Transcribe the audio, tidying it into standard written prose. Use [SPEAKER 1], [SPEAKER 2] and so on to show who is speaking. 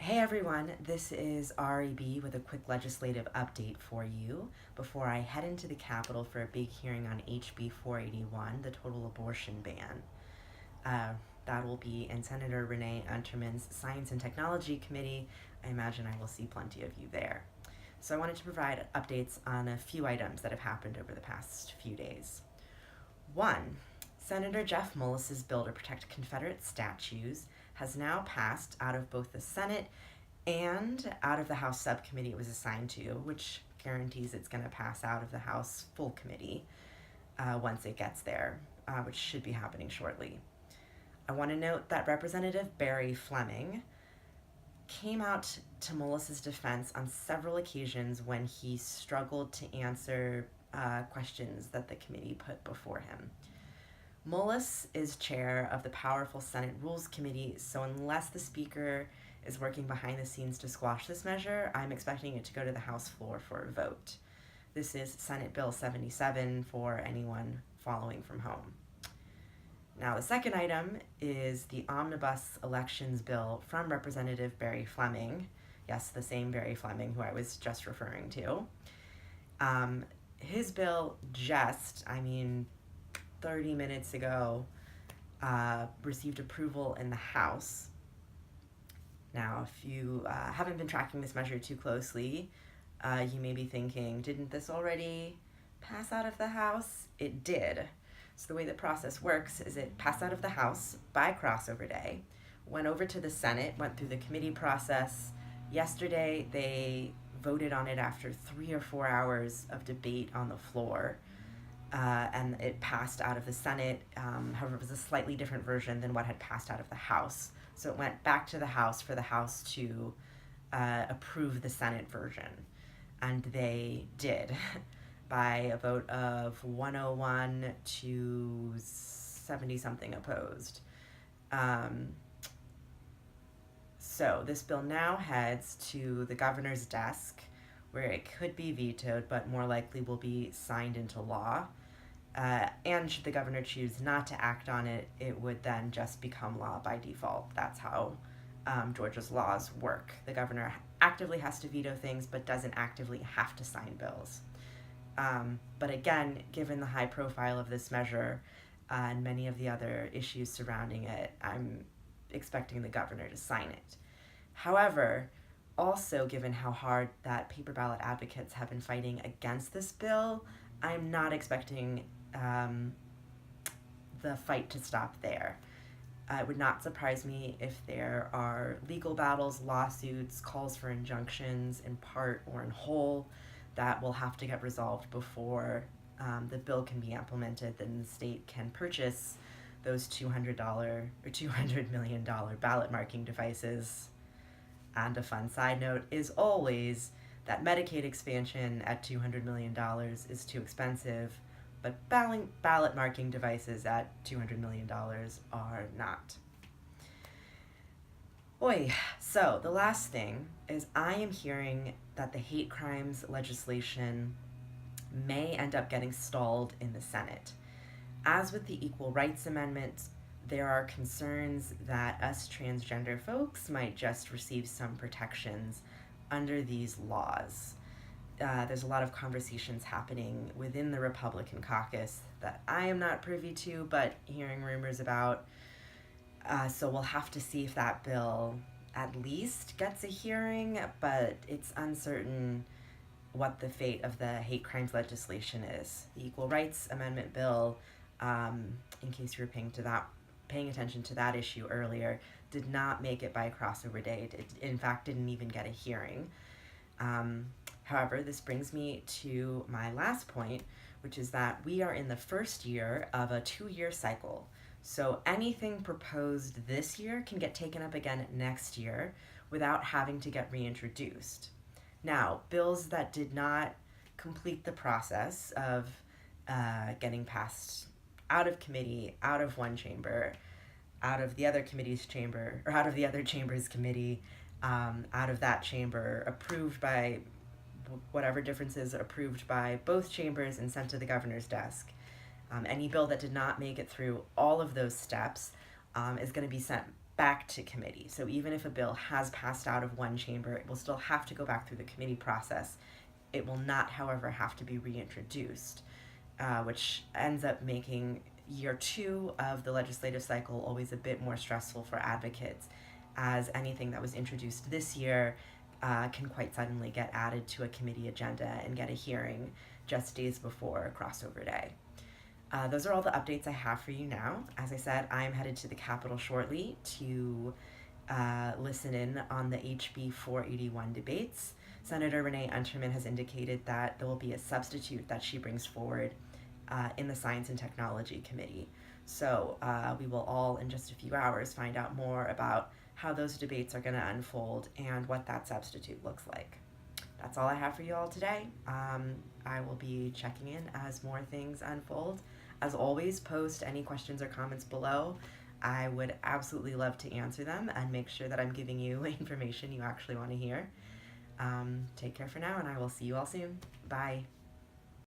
[SPEAKER 1] Hey everyone, this is REB with a quick legislative update for you before I head into the Capitol for a big hearing on HB 481, the total abortion ban. That will be in Senator Renee Unterman's Science and Technology Committee. I imagine I will see plenty of you there. So I wanted to provide updates on a few items that have happened over the past few days. One, Senator Jeff Mullis's bill to protect Confederate statues has now passed out of both the Senate and out of the House subcommittee it was assigned to, which guarantees it's going to pass out of the House full committee once it gets there, which should be happening shortly. I want to note that Representative Barry Fleming came out to Mullis's defense on several occasions when he struggled to answer questions that the committee put before him. Mullis is chair of the powerful Senate Rules Committee, so unless the Speaker is working behind the scenes to squash this measure, I'm expecting it to go to the House floor for a vote. This is Senate Bill 77 for anyone following from home. Now, the second item is the Omnibus Elections Bill from Representative Barry Fleming. Yes, the same Barry Fleming who I was just referring to. His bill 30 minutes ago, received approval in the House. Now, if you haven't been tracking this measure too closely, you may be thinking, didn't this already pass out of the House? It did. So the way the process works is it passed out of the House by crossover day, went over to the Senate, went through the committee process. Yesterday, they voted on it after 3 or 4 hours of debate on the floor. And it passed out of the Senate. However, it was a slightly different version than what had passed out of the House. So it went back to the House for the House to approve the Senate version. And they did by a vote of 101 to 70-something opposed. So this bill now heads to the governor's desk, where it could be vetoed, but more likely will be signed into law. And should the governor choose not to act on it, it would then just become law by default. That's how Georgia's laws work. The governor actively has to veto things, but doesn't actively have to sign bills. But again, given the high profile of this measure and many of the other issues surrounding it, I'm expecting the governor to sign it. However, also, given how hard that paper ballot advocates have been fighting against this bill, I'm not expecting the fight to stop there. It would not surprise me if there are legal battles, lawsuits, calls for injunctions in part or in whole that will have to get resolved before the bill can be implemented, then the state can purchase those $200 or $200 million ballot marking devices. And a fun side note is always that Medicaid expansion at $200 million is too expensive, but ballot marking devices at $200 million are not. So the last thing is I am hearing that the hate crimes legislation may end up getting stalled in the Senate. As with the Equal Rights Amendment, there are concerns that us transgender folks might just receive some protections under these laws. There's a lot of conversations happening within the Republican caucus that I am not privy to, but hearing rumors about. So we'll have to see if that bill at least gets a hearing, but it's uncertain what the fate of the hate crimes legislation is. The Equal Rights Amendment bill, in case you were paying attention to that issue earlier, did not make it by crossover day. It in fact didn't even get a hearing. However, this brings me to my last point, which is that we are in the first year of a 2-year cycle. So anything proposed this year can get taken up again next year without having to get reintroduced. Now, bills that did not complete the process of getting passed out of committee, out of one chamber, out of the other committee's chamber, or out of the other chamber's committee, out of that chamber, approved by whatever differences, approved by both chambers and sent to the governor's desk. Any bill that did not make it through all of those steps is going to be sent back to committee. So even if a bill has passed out of one chamber, it will still have to go back through the committee process. It will not, however, have to be reintroduced, which ends up making year 2 of the legislative cycle always a bit more stressful for advocates, as anything that was introduced this year can quite suddenly get added to a committee agenda and get a hearing just days before crossover day. Those are all the updates I have for you now. As I said, I'm headed to the Capitol shortly to listen in on the HB 481 debates. Senator Renee Unterman has indicated that there will be a substitute that she brings forward in the Science and Technology Committee. So we will all, in just a few hours, find out more about how those debates are going to unfold and what that substitute looks like. That's all I have for you all today. I will be checking in as more things unfold. As always, post any questions or comments below. I would absolutely love to answer them and make sure that I'm giving you information you actually want to hear. Take care for now, and I will see you all soon. Bye.